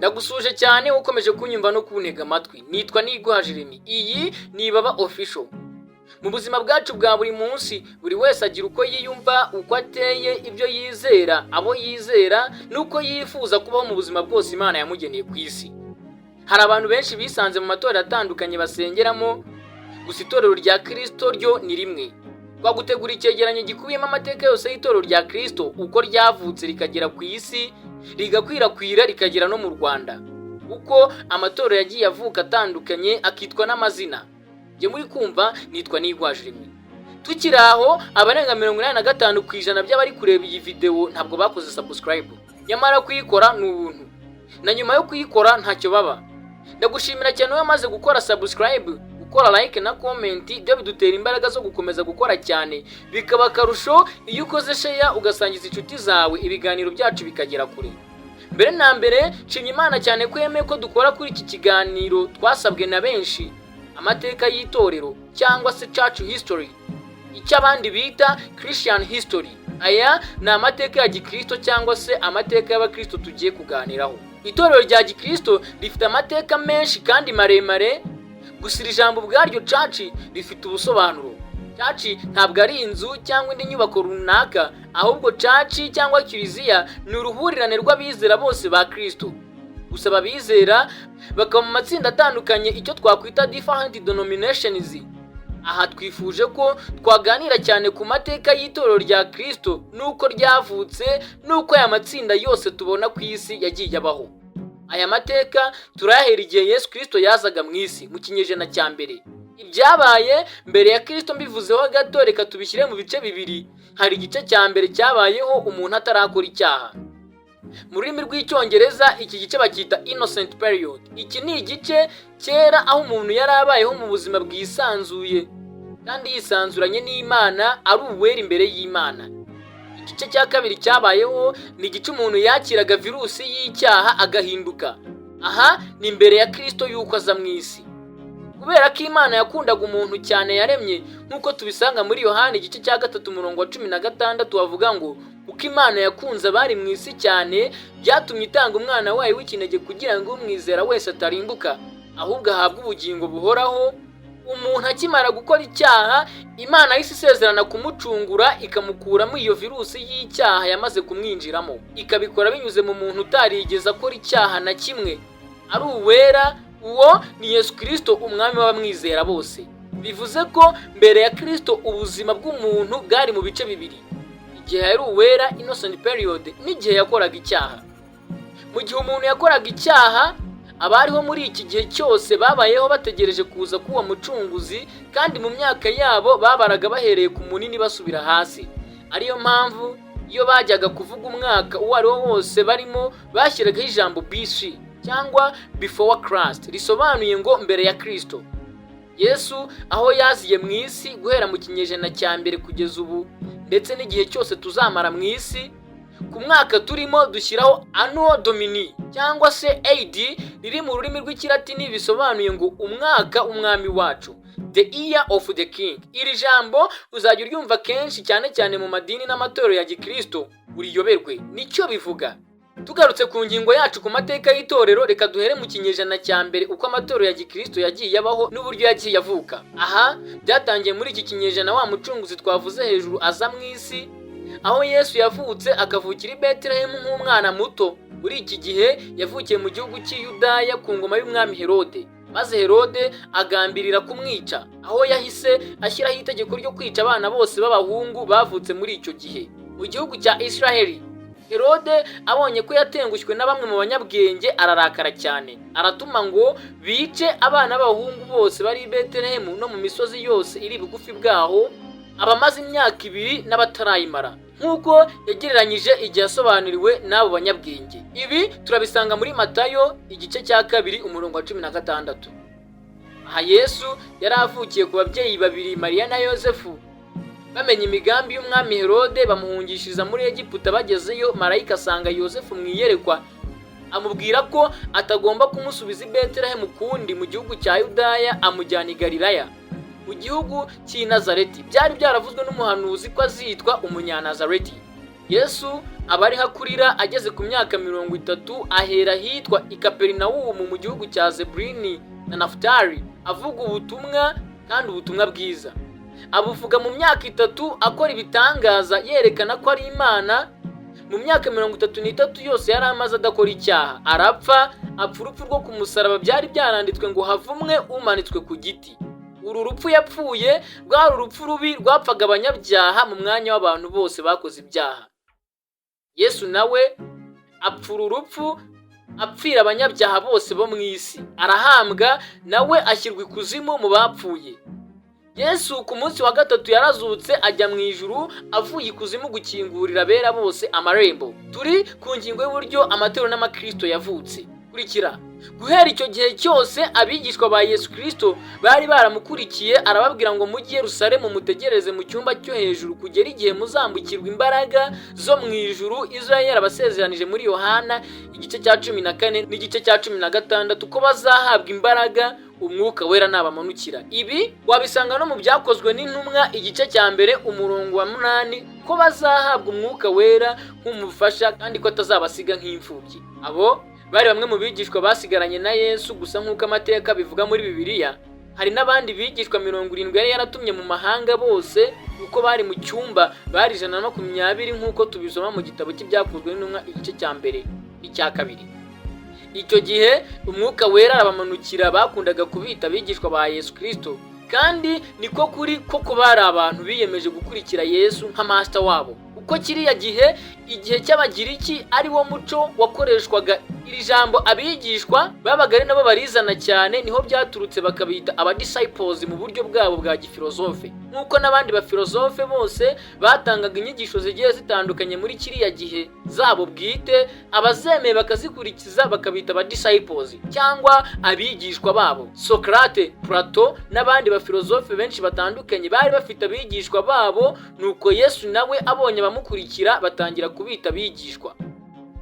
Ndagusuje cyane ukomeje kunyumva no kuntega amatwi. Nitwa Nigwa Jeremy. Iyi ni Ibaba Official. Mu buzima bwacu bwa buri munsi, buri wese agira uko yiyumva, uko ateye, ibyo yizera, abo yizera, nuko yifuza kubaho mu buzima bwose Imana yamugeneye ku isi. Hari abantu benshi bisanze mu matorero atandukanye basengeramo, gusa itorero rya Kristo ryo ni rimwe. Twagutegura icyegeranyo gikubiyemo amateka yose y'itorero rya Kristo, uko ryavutse rikagera ku isi, rigakwirakwira rikagera no mu Rwanda. Uko amatorero yagiye avuka atandukanye akitwa n'amazina. Jye muri kumva nitwa Nigwa Jeremy. Tukiri aho, abarenga 85% by'abari kureba iyi video ntabwo bakoze subscribe. Nyamara kuyikora ni ubuntu. Na nyuma yo kuyikora ntacyo baba. Ndagushimira cyane wamaze gukora subscribe, gukora like na comment, byo bidutera imbaraga zo gukomeza gukora cyane. Bikaba karusho iyo ukoze share ugasangiza inshuti zawe, ibiganiro byacu bikagera kure. Mbere na mbere, nshimye Imana cyane ko yemeye ko dukora kuri iki kiganiro twasabwe na benshi. Amateka y'itorero cyangwa se church history, icyo abandi bita Christian history. Aya ni amateka ya Gikristo cyangwa se amateka y'abakristo tugiye kuganiraho. Itorero rya Gikristo rifite amateka menshi kandi maremare, gusa iri jambo ubwaryo church rifite ubusobanuro. Church ntabwo ari inzu cyangwa indi nyubako runaka, ahubwo church cyangwa kiliziya ni uruhurirane rw'abizera bose ba Kristo. Gusa abizera bakaba mu matsinda atandukanye, icyo twakwita different denominations. Aha twifuje ko twaganira cyane ku mateka y'itorero rya Kristo, nuko ryavutse, nuko aya matsinda yose tubona ku isi yagiye abaho. Aya mateka turayahera igihe Yesu Kristo yazaga mu isi mu kinyejana cya mbere. Ibyabaye mbere ya Kristo mbivuzeho gato, reka tubishyire mu bice bibiri. Hari igice cya mbere cyabayeho umuntu atarakora icyaha. Mu rurimi rw'icyongereza iki gice bacyita innocent period. Iki ni igice kera aho umuntu yari abayeho mu buzima bwisanzuye kandi yisanzuranye n'Imana, ari uwera imbere y'Imana. Igice cya kabiri cyabayeho ni igice umuntu yakiraga virusi y'icyaha agahinduka. Aha ni imbere ya Kristo yuko aza mu isi. Kubera ko Imana yakundaga umuntu cyane yaremye, nkuko tubisanga muri Yohana igice cya 3:16 bavuga ngo uko Imana yakunze abari mu isi cyane, byatumye itanga umwana wayo w'ikinege kugira ngo umwizera wese atarimbuka, ahubwo ahabwe ubugingo buhoraho. Umuntu akimara gukora icyaha, Imana yahise isezerana kumucungura, ikamukuramo iyo virusi y'icyaha yamaze kumwinjiramo. Ikabikora binyuze mu muntu utarigeze akora icyaha na kimwe, ari uwera. Uwo ni Yesu Kristo, umwami w'abamwizera bose. Bivuze ko mbere ya Kristo ubuzima bw'umuntu bwari mu bice bibiri: igihe yari uwera innocent period n'igihe yakoraga icyaha. Mu gihe umuntu yakoraga icyaha, abariho muri iki gihe cyose babayeho bategereje kuza k'uwo mucunguzi, kandi mu myaka yabo babaraga bahereye ku munini basubira hasi. Ariyo mpamvu iyo bajyaga kuvuga umwaka uwo ari wo wose barimo, bashyiragaho ijambo BC cyangwa before Christ, risobanuye ngo mbere ya Kristo. Yesu aho yaziye mu isi guhera mu kinyejana cya mbere kugeza ubu, ndetse n'igihe cyose tuzamara mu isi, ku mwaka turimo dushyiraho anno domini cyangwa se AD, riri mu rurimi rw'ikilatini bisobanuye ngo umwaka umwami wacu, the year of the king. Iri jambo uzajya uryumva kenshi cyane cyane mu madini n'amatorero ya Gikristo, uriyoberwe nicyo bivuga. Tugarutse ku ngingo yacu ku mateka y'itorero, reka duhere mu kinyejana cya mbere uko amatorero ya Gikristo yagiye yabaho n'uburyo yagiye yavuka. Aha byatangiye muri iki kinyejana wa mucunguzi twavuze hejuru aza mu isi, aho Yesu yavutse akavukira i Betelehemu nk'umwana muto. Muri iki gihe yavukiye mu gihugu cy'i Yudaya ku ngoma y'umwami Herode, maze Herode agambirira kumwica, aho yahise ashyiraho itegeko ryo kwica abana bose b'abahungu bavutse muri icyo gihe mu gihugu cya Israeli. Herode abonye ko yatengushywe na bamwe mu banyabwenge ararakara cyane, aratuma ngo bice abana b'abahungu bose bari i Betelehemu no mu misozi yose iri bugufi bwaho, abamaze imyaka 2 n'abatarayimara, nk'uko yagereranyije igihe yasobanuriwe n'abo banyabwenge. Ibi turabisanga muri Matayo igice cya 2:16. Aha Yesu yari avukiye ku babyeyi babiri, Mariya na Yosefu. Bamenye imigambi y'umwami Herode, bamuhungishiriza muri Egiputa. Bagezeyo, marayika asanga Yosefu mu iyerekwa, amubwira ko atagomba kumusubiza i Betelehemu kundi mu gihugu cya Yudaya, amujyana i Galilaya mu gihugu cy'i Nazareti. Byari byaravuzwe n'umuhanuzi ko azitwa umunyanazareti. Yesu aba ari hakurira ageze ku myaka 30, ahera hitwa i Kaperinawumu mu gihugu cya Zebuluni na Nafutali, avuga ubutumwa kandi ubutumwa bwiza. Abuvuga mu myaka 3 akora ibitangaza yerekana ko ari Imana. Mu myaka 33 yose yari amaze adakora icyaha, arapfa, apfa urupfu rwo ku musaraba byari byaranditswe ngo havumwe umanitswe ku giti. Uru rupfu yapfuye rwari urupfu rubi rwapfaga abanyabyaha mu mwanya w'abantu bose bakoze ibyaha. Yesu nawe apfura urupfu apfira abanyabyaha bose bo mu isi, arahambwa nawe ashyirwa ikuzimu mu bapfuye. Yesu ku munsi wa gatatu yarazutse ajya mu ijuru, avuye ikuzimu gukingurira abera bose amarembo. Turi ku ngingo y'uburyo amatorero n'amakristo yavutse. Kurikira, guhera icyo gihe cyose abigishwa ba Yesu Kristo bari baramukurikiye, arababwira ngo mujye Yerusalemu mutegereze mu cyumba cyo hejuru kugera igihe muzambukirwa imbaraga zo mu ijuru, izo yari yarabasezeranije muri Yohana igice cya 14 n'igice cya 16 ko bazahabwa imbaraga umwuka wera nabamanukira. Ibi wabisanga no mu byakozwe n'intumwa igice cya mbere umurongo wa 8 ko bazahabwa umwuka wera nk'umufasha kandi ko atazabasiga nk'imfubyi. Abo bari bamwe mu bigishwa basigaranye na Yesu, gusa nk'uko amateka bivuga muri Bibiliya hari n'abandi bigishwa 70 yari yaratumye mu mahanga bose, uko bari mu cyumba bari 120 nk'uko tubisoma mu gitabo cy'ibyakozwe n'intumwa igice cya mbere n'icya kabiri. Icyo gihe umwuka wera arabamanukira, bakundaga kubita abigishwa ba Yesu Kristo, kandi niko kuri koko bari abantu biyemeje gukurikira Yesu nka master wabo. Uko kiriya gihe, igihe cy'Abagiriki ari wo muco wakoreshwaga, iri jambo abigishwa babaga ari nabo barizana cyane, niho byaturutse bakabita aba disciples mu buryo bwabo bwa gifilozofe. Nk'uko n'abandi bafilozofe bose batangaga inyigisho zigiye zitandukanye muri kiriya gihe zabo bwite, abazemeye bakazikurikiza bakabita aba disciples cyangwa abigishwa babo. Socrate, Plato n'abandi bafilozofe benshi batandukanye bari bafite abigishwa babo, nuko Yesu nawe abonye bamukurikira batangira kubita abigishwa.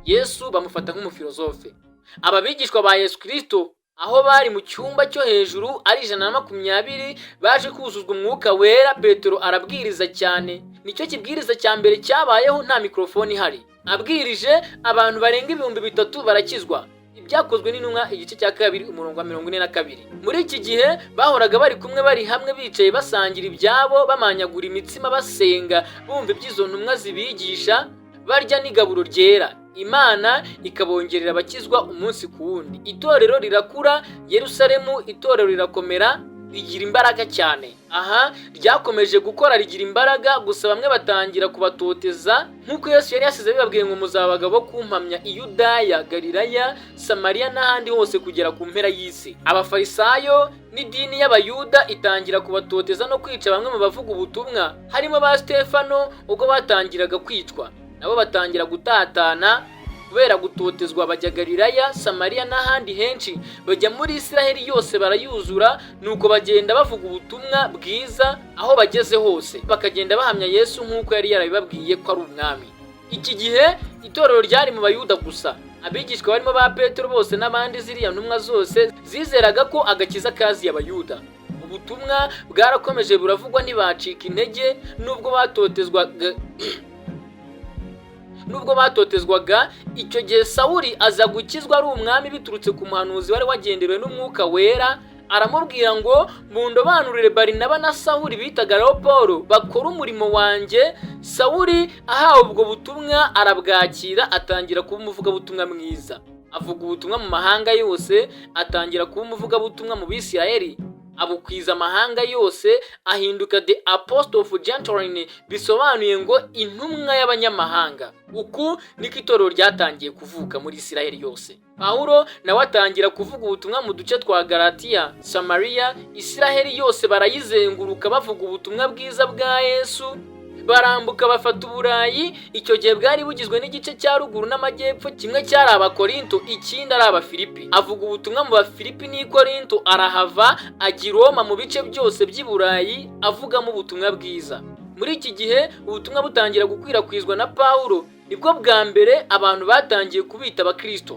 Yesu bamufata nk'umufilozofe. Aba bigishwa ba Yesu Kristo aho bari mu cyumba cyo hejuru ari 120 baje kuzuzwa umwuka wera, Petero arabwiriza cyane. Nicyo kibwiriza cya mbere cyabayeho nta mikrofoni ihari. Abwirije abantu barenga 3000 barakizwa. Ibyakozwe n'intumwa igice cya 2 umurongo wa 42. Muri iki gihe bahoraga bari kumwe, bari hamwe bicaye basangira ibyabo, bamanyagura imitsima, basenga, bumva iby'izo ntumwa zibigisha, barya n'igaburo ryera. Imana ikabongerera abakizwa umunsi ku wundi. Itorero rirakura, Yerusalemu itorero rirakomera, rigira imbaraga cyane. Aha ryakomeje gukora rigira imbaraga, gusa bamwe batangira kubatoteza nk'uko Yesu yari yasize bibabwiye ngo muzabaga bo kumpamya i Yudaya, Galilaya, Samariya n'ahandi hose kugera ku mpera y'isi. Abafarisayo n'idini y'Abayuda itangira kubatoteza no kwica bamwe mu bavuga ubutumwa, harimo ba Stefano ubwo batangiraga kwicwa. Nabo batangira gutatana kubera gutotezwa, bajya Galilaya, Samariya n'ahandi henshi, bajya muri Isiraheli yose barayuzura, nuko bagenda bavuga ubutumwa bwiza aho bageze hose, bakagenda bahamya Yesu nk'uko yari yarabibabwiye ko ari umwami. Iki gihe itorero ryari mu Bayuda gusa. Abigishwa barimo ba Petero bose n'abandi ziriya ntumwa zose zizeraga ko agakiza kaziye Abayuda. Ubutumwa bwarakomeje buravugwa, ntibacika intege nubwo batotezwaga. Icyo gihe Sawuli aza gukizwa ari umwami biturutse ku muhanuzi wari wagenderewe n'umwuka wera, aramubwira ngo mundobanurire Barinaba na Sawuli bitaga Paulo bakora umurimo wanjye. Sawuli ahawe ubwo butumwa arabwakira, atangira kuba umuvugabutumwa mwiza, avuga ubutumwa mu mahanga yose, atangira kuba umuvugabutumwa mu Bisirayeli, abukwiza amahanga yose, ahinduka the apostle of Gentiles, bisobanuye ngo intumwa y'abanyamahanga. Uku niko itorero ryatangiye kuvuka muri Isiraheli yose. Paulo nawe atangira kuvuga ubutumwa mu duce twa Galatiya, Samariya, Isiraheli yose barayizenguruka bavuga ubutumwa bwiza bwa Yesu. Barambuka bafata Uburayi. Icyo gihe bwari bugizwe n'igice cya ruguru n'amajyepfo, kimwe cyari Abakorinto, ikindi ari Abafilipi. Avuga ubutumwa mu Bafilipi n'i Korinto, arahava ajya i Roma, mu bice byose by'i Burayi avugamo ubutumwa bwiza. Muri iki gihe ubutumwa butangira gukwirakwizwa na Paulo, nibwo bwa mbere abantu batangiye kubita Abakristo,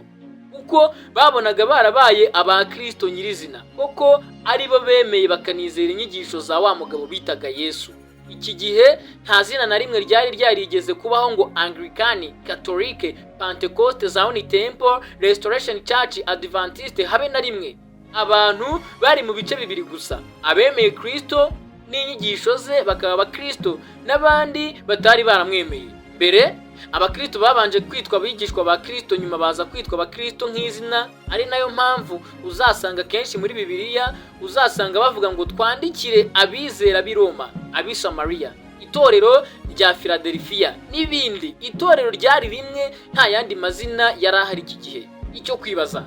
kuko babonaga barabaye Abakristo nyirizina, koko ari bo bemeye bakanizera inyigisho za wa mugabo bitaga Yesu. Iki gihe nta zina na rimwe ryari ryarigeze kubaho ngo Anglikani, Katolike, Pentecoste, Zion Temple, Restoration Church, Adventiste habe na rimwe. Abantu bari mu bice bibiri gusa, abemeye Kristo n'inyigisho ze bakaba abakristo n'abandi batari baramwemeye. Mbere abakristo babanje kwitwa abigishwa ba Kristo, nyuma baza kwitwa abakristo nk'izina, ari nayo mpamvu uzasanga kenshi muri Bibiliya uzasanga bavuga ngo twandikire abizera b'i Roma, ab'i Samariya, itorero rya Philadelphia n'ibindi. Itorero ryari rimwe, nta yandi mazina yari ahari iki gihe. Icyo kwibaza,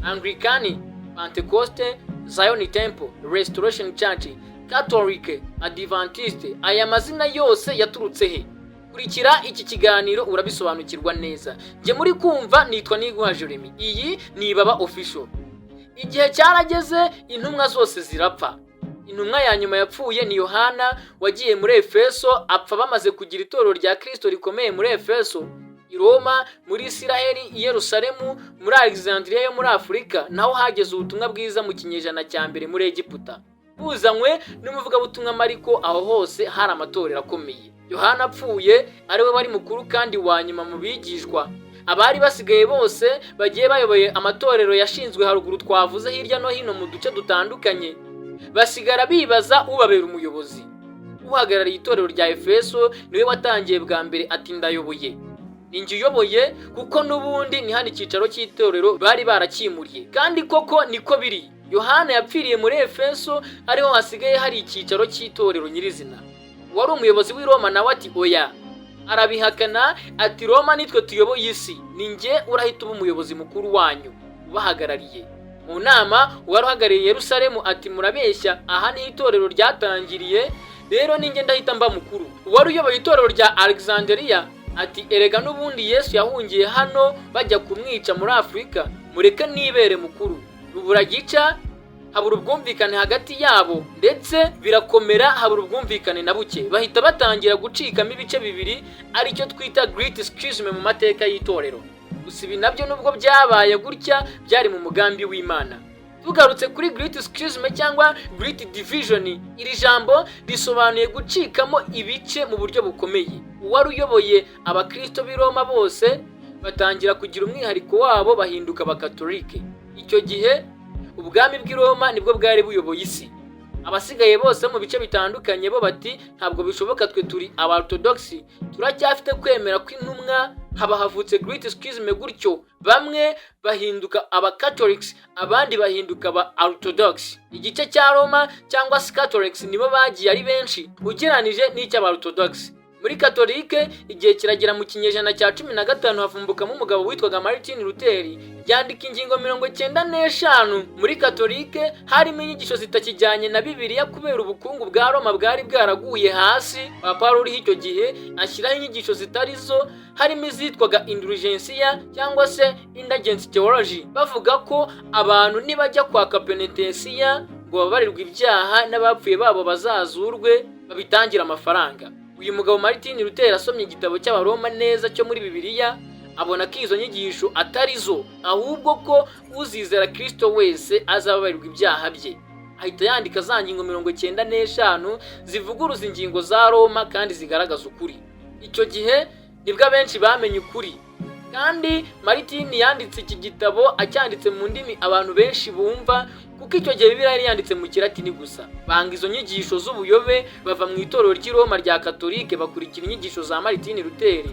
Anglikani, Pentecoste, Zion Temple, Restoration Church, Catholic, Adventiste, aya mazina yose yaturutse he? Kurikira iki kiganiro urabisobanukirwa neza. Nge muri kumva nitwa Niguha Jeremy. Iyi ni Baba Official. Igihe cyarageze, intumwa zose zirapfa. Intumwa ya nyuma yapfuye ni Yohana, wagiye muri Efeso, apfa bamaze kugira itorero rya Kristo rikomeye muri Efeso, i Roma, muri Isiraheli, i Yerusalemu, muri Alexandria yo muri Afurika, naho hageze ubutumwa bwiza mu kinyejana cya mbere muri Egiputa. Buzanywe n'umuvugabutumwa Mariko, aho hose hari amatorero akomeye. Yohana apfuye, ariwe wari mukuru kandi wa nyuma mu bigishwa. Abari basigaye bose bagiye bayoboye amatorero yashinzwe haruguru twavuze hirya no hino mu duce dutandukanye. Basigara bibaza ubabera umuyobozi. Uhagarariye itorero rya Efeso niwe watangiye bwa mbere ati ndayoboye. Ninjye uyoboye kuko n'ubundi ni hano icyicaro cy'itorero bari barakimuriye. Kandi koko niko biri. Yohana yapfiriye muri Efeso, ariho hasigaye hari icyicaro cy'itorero nyirizina. Wari umuyobozi w'i Roma nawe ati oya, arabihakana ati Roma nitwe tuyoboye isi, ninjye urahita uba umuyobozi mukuru wanyu ubahagarariye. Mu nama wari uhagarariye Yerusalemu ati murabeshya, aha ni itorero ryatangiriye, rero ninjye ndahita mba mukuru. Wari uyoboye itorero rya Alexandria ati erega n'ubundi Yesu yahungiye hano bajya kumwica muri Afurika, mureke nibere mukuru. Rubura gica, habura ubwumvikane hagati yabo, ndetse birakomera habura ubwumvikane na buke. Bahita batangira gucikamo ibice bibiri, aricyo twita Great Schism mu mateka y'itorero. Gusa ibi nabyo nubwo byabaye gutya, byari mu mugambi w'Imana. Tugarutse kuri Great Schism cyangwa Great Division, iri jambo risobanuye gucikamo ibice mu buryo bukomeye. Uwari uyoboye abakristo b'i Roma bose batangira kugira umwihariko wabo, bahinduka abakatolike. Icyo gihe ubwami bw'i Roma nibwo bwari buyoboye isi. Abasigaye bose mu bice bitandukanye bo bati ntabwo bishoboka, twe turi abarthodoxi, turacyafite kwemera kw'intumwa. Haba havutse Great Schism gutyo, bamwe bahinduka abacatholics, abandi bahinduka aba orthodox. Igice cya Roma cyangwa se Catholics nibo bagiye ari benshi ugeranije n'icy'abarthodox. Muri Katolike igihe kiragera mu kinyejana cya 15 havumbukamo umugabo witwaga Martin Luther, yandika ingingo 95. Muri Katolike harimo inyigisho zitakijyanye na Bibiliya kubera ubukungu bwa Roma bwari bwaraguye hasi. Papa uriho icyo gihe ashyiraho inyigisho zitari zo, harimo izitwaga indulgencia cyangwa se indulgence theology, bavuga ko abantu nibajya kwaka penitensiya ngo babarirwe ibyaha n'abapfuye babo bazazurwe babitangira amafaranga. Uyu mugabo Martin Luther asomye igitabo cy'Abaroma neza cyo muri Bibiliya, abona ko izo nyigisho atari zo, ahubwo ko uzizera Kristo wese azababarirwa ibyaha bye. Ahita yandika za ngingo 95 zivuguruza ingingo za Roma kandi zigaragaza ukuri. Icyo gihe nibwo abenshi bamenye ukuri. Kandi Martin yanditse iki gitabo acyanditse mu ndimi abantu benshi bumva, kuko icyo gihe Bibiliya yari yanditse mu Kilatini gusa. Banga izo nyigisho z'ubuyobe, bava mu itorero ry'i Roma rya Katolike bakurikira inyigisho za Martin Luther,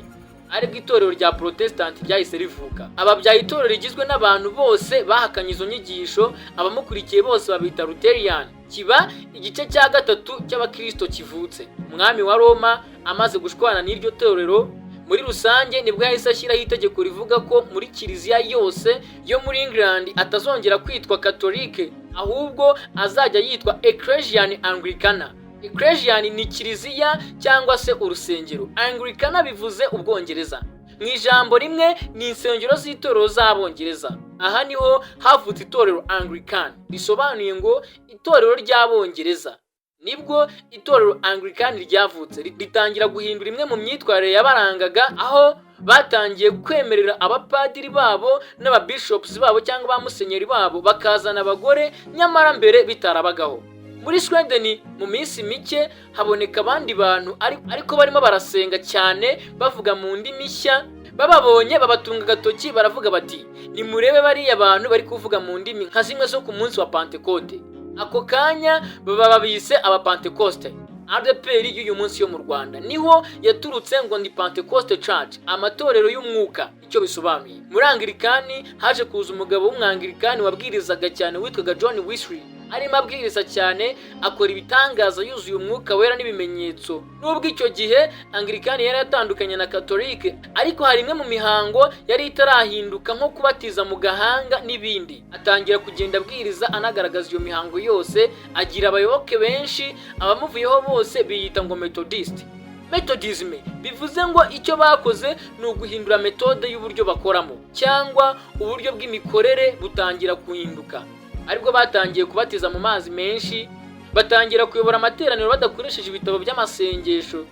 aribwo itorero rya Protestant ryahise rivuka. Ababyaye itorero rigizwe n'abantu bose bahakanye izo nyigisho, abamukurikiye bose babita Lutherian. Kiba igice cya gatatu cy'abakristo kivutse. Umwami wa Roma amaze gushwana n'iryo torero, muri rusange nibwo yahise ashyiraho itegeko rivuga ko muri kiliziya yose yo muri England atazongera kwitwa Katolike, ahubwo azajya yitwa Ecclesian Anglicana. Ecclesian ni kiliziya cyangwa se urusengero, Anglicana bivuze Ubwongereza. Mu ijambo rimwe ni insengero z'itorero z'Abongereza. Aha niho havutse itorero Anglican, risobanuye ngo itorero ry'Abongereza. Nibwo itorero Anglican ryavutse, ritangira guhindura imwe mu myitwarire yabarangaga, aho batangiye kwemerera abapadiri babo n'ababishops babo cyangwa abamusenyeri babo bakazana abagore, nyamara mbere bitarabagaho. Muri Sweden mu minsi mike haboneka abandi bantu ariko barimo barasenga cyane bavuga mu ndimi nshya. Bababonye babatunga agatoki baravuga bati nimurebe bariya bantu bari kuvuga mu ndimi nka zimwe zo ku munsi wa Pentecote. Ako kanya baba babise aba Pentecoste. ADPR y'uyu munsi yo mu Rwanda niho yaturutse ngo ndi Pentecoste Church, amatorero y'umwuka. Icyo bisobanuye, muri Anglikani haje kuza umugabo w'umwanglikani wabwirizaga cyane witwaga John Wesley. Arimo abwiriza cyane akora ibitangaza yuzuye umwuka wera n'ibimenyetso. Nubwo icyo gihe Anglikani yari yatandukanye na Katolike, ariko hari imwe mu mihango yari itarahinduka nko kubatiza mu gahanga n'ibindi. Atangira kugenda abwiriza anagaragaza iyo mihango yose, agira abayoboke benshi, abamuvuyeho bose biyita ngo Methodist. Methodism bivuze ngo icyo bakoze ni uguhindura metode y'uburyo bakoramo, cyangwa uburyo bw'imikorere butangira kuhinduka. Aribwo batangiye kubatiza mu mazi menshi, batangira kuyobora amateraniro badakoresheje ibitabo by'amasengesho,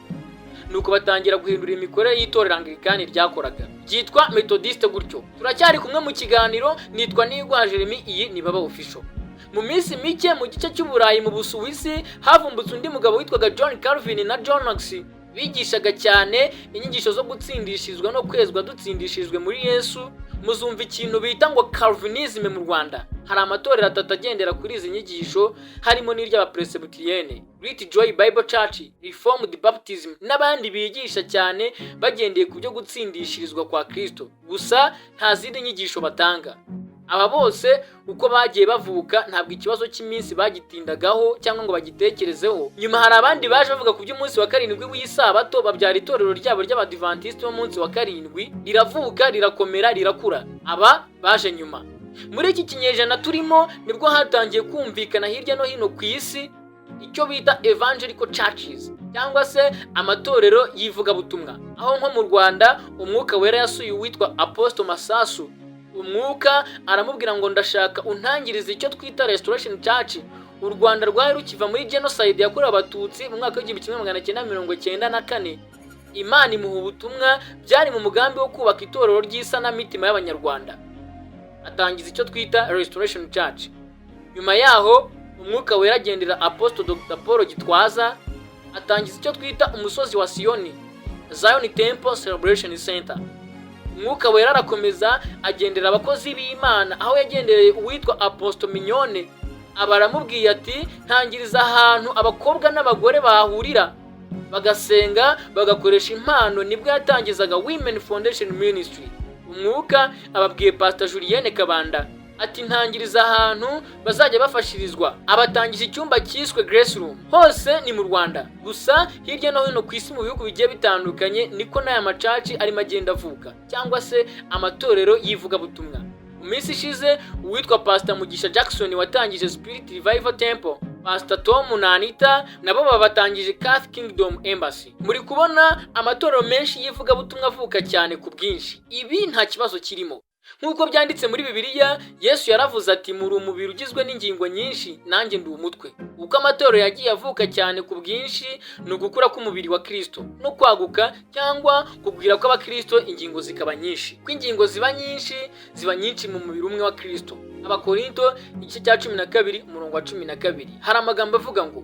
nuko batangira guhindura imikorere y'itorero Anglikani ryakoraga, byitwa Methodiste. Gutyo turacyari kumwe mu kiganiro, nitwa Nigwa Jeremy, iyi ni Baba Official. Mu minsi mike mu gice cy'Uburayi mu Busuwisi havumbutse undi mugabo witwaga John Calvin na John Knox, bigishaga cyane inyigisho zo gutsindishirizwa no kwezwa dutsindishijwe muri Yesu. Muzumva ikintu bita ngo Calvinism mu Rwanda. Hari amatorero atatu agendera kuri izi nyigisho, harimo n'iry'aba Presbyterienne, Great Joy Bible Church, Reformed Baptism n'abandi bigisha cyane bagendeye ku byo gutsindishirizwa kwa Kristo. Gusa nta zindi nyigisho batanga. Aba bose uko bagiye bavuka ntabwo ikibazo cy'iminsi bagitindagaho cyangwa ngo bagitekerezeho. Nyuma hari abandi baje bavuga ku by'umunsi wa karindwi w'isabato, babyara itorero ryabo ry'Abadventiste b'umunsi wa karindwi, riravuka rirakomera rirakura. Aba baje nyuma. Muri iki kinyejana turimo nibwo hatangiye kumvikana hirya no hino ku isi icyo bita evangelical churches, cyangwa se amatorero y'ivugabutumwa. Aho nko mu Rwanda umwuka wera yasuye uwitwa Apostle Masasu. Umwuka aramubwira ngo ndashaka untangiriza icyo twita Restoration Church. U Rwanda rwari rukiva muri genocide yakorewe Abatutsi mu mwaka w'1994. Imana imuha ubutumwa, byari mu mugambi wo kubaka itorero ry'isanamitima y'Abanyarwanda. Atangiza icyo twita Restoration Church. Nyuma yaho umwuka wera agendera Apostle Dr. Paul Gitwaza, atangiza icyo twita umusozi wa Sioni, Zion Temple Celebration Center. Umwuka wera arakomeza agendera abakozi b'Imana, aho yagendereye uwitwa Apostle Mignone. Abaramubwiye ati ntangiriza ahantu abakobwa n'abagore bahurira bagasenga bagakoresha impano. Nibwo yatangizaga Women Foundation Ministry. Umwuka ababwiye Pastor Julienne Kabanda ati ntangiriza ahantu bazajya bafashirizwa. Abatangije icyumba cyiswe Grace Room. Hose ni mu Rwanda, gusa hirya no hino ku isi mu bihugu bigiye bitandukanye niko n'aya macaci arimo agenda avuka, cyangwa se amatorero y'ivugabutumwa. Mu minsi ishize uwitwa Pastor Mugisha Jackson watangije Spirit Revival Temple, Pastor Tom na Anita nabo babatangije Cath Kingdom Embassy. Muri kubona amatorero menshi y'ivugabutumwa avuka cyane ku bwinshi. Ibi nta kibazo kirimo. Nk'uko byanditse muri Bibiliya, Yesu yaravuze ati muri umubiri ugizwe n'ingingo nyinshi, nanjye ndi umutwe. Uko amatorero yagiye avuka cyane ku bwinshi ni ugukura k'umubiri wa Kristo no kwaguka cyangwa kugwira kw'Abakristo, ingingo zikaba nyinshi. Ko ingingo ziba nyinshi mu mubiri umwe wa Kristo. Abakorinto igice cya 12 umurongo wa 12 hari amagambo avuga ngo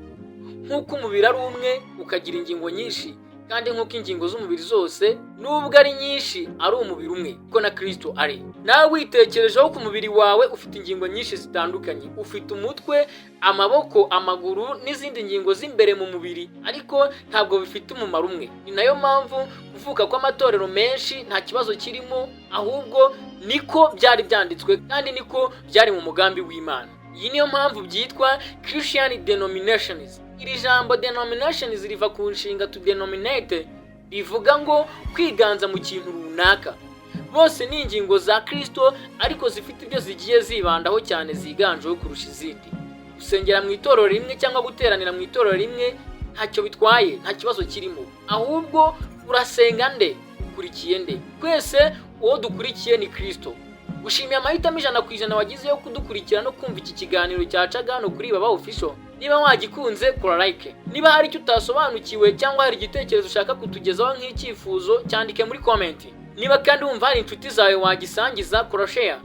nk'uko umubiri ari umwe ukagira ingingo nyinshi, kandi nk'uko ingingo z'umubiri zose nubwo ari nyinshi ari umubiri umwe, ko na Kristo ari. Nawe witekerejeho ku mubiri wawe ufite ingingo nyinshi zitandukanye. Ufite umutwe, amaboko, amaguru n'izindi ngingo z'imbere mu mubiri, ariko ntabwo bifite umumaro umwe. Ni nayo mpamvu kuvuka kw'amatorero menshi nta kibazo kirimo, ahubwo niko byari byanditswe kandi niko byari mu mugambi w'Imana. Iyi niyo mpamvu byitwa Christian denominations. Iri jambo denominations riva ku nshinga to denominate, bivuga ngo kwiganza mu kintu runaka. Bose ni ingingo za Kristo, ariko zifite ibyo zigiye zibandaho cyane ziganjeho kurusha izindi. Gusengera mu itorero rimwe cyangwa guteranira mu itorero rimwe ntacyo bitwaye, nta kibazo kirimo. Ahubwo urasenga nde? Ukurikiye nde? Twese uwo dukurikiye ni Kristo. Gushimiye amahitamo 100% wagizeyo kudukurikira no kumva iki kiganiro cyacaga hano kuri Baba Official. Niba wagikunze kora like. Niba hari icyo utasobanukiwe cyangwa hari igitekerezo ushaka kutugezaho nk'icyifuzo, cyandike muri comment. Niba kandi wumva hari inshuti zawe wagisangiza, kora share.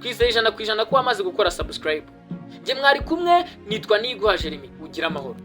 Twizeye 100% ko wamaze gukora subscribe. Nje mwari kumwe, nitwa Nigwa Jeremy. ugire amahoro.